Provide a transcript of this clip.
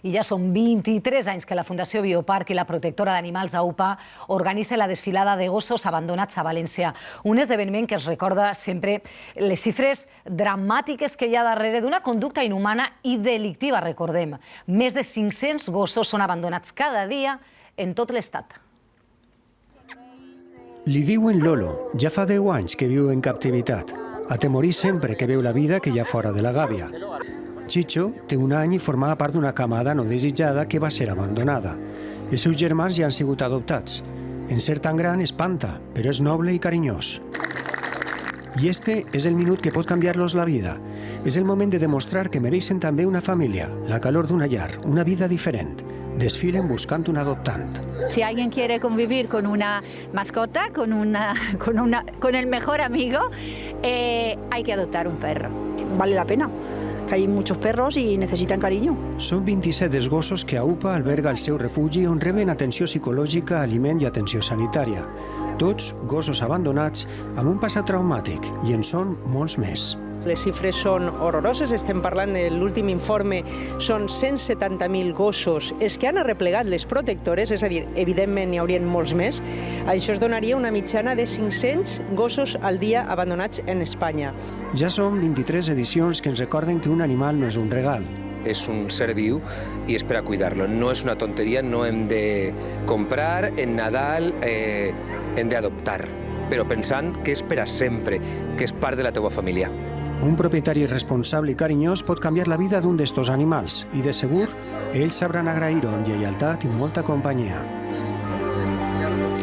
I ja són 23 anys que la Fundació Bioparc i la Protectora d'Animals AUPA organitzen la desfilada de gossos abandonats a València. Un esdeveniment que es recorda sempre les xifres dramàtiques que hi ha darrere d'una conducta inhumana i delictiva, recordem. Més de 500 gossos són abandonats cada dia en tot l'Estat. Li diuen Lolo, ja fa 10 anys que viu en captivitat. Atemorit sempre que veu la vida que hi ha fora de la gàbia. Chicho té 1 any i formava part d'una camada no desitjada que va ser abandonada. Els seus germans ja han sigut adoptats. En ser tan gran espanta, però és noble i carinyós. I este és el minut que pot canviar-los la vida. És el moment de demostrar que mereixen també una família, la calor d'una llar, una vida diferent. Desfilen buscando un adoptante. Si alguien quiere convivir con una mascota, con el mejor amigo, hay que adoptar un perro. Vale la pena, que hay muchos perros y necesitan cariño. Són 27 els gossos que AUPA alberga al seu refugi on reben atenció psicològica, aliment i atenció sanitària. Tots gossos abandonats amb un passat traumàtic i en són molts més. Les xifres són horroroses, estem parlant de l'últim informe, són 170.000 gossos els que han arreplegat les protectores, és a dir, evidentment n'hi haurien molts més. Això es donaria una mitjana de 500 gossos al dia abandonats en Espanya. Ja són 23 edicions que ens recorden que un animal no és un regal. És un ser viu i és per a cuidar-lo. No és una tonteria, no hem de comprar en Nadal, hem d'adoptar, però pensant que és per a sempre, que és part de la teua família. Un propietari responsable i carinyós pot canviar la vida d'un d'estos animals i, de segur, ells sabran agrair-ho amb lleialtat i molta companyia.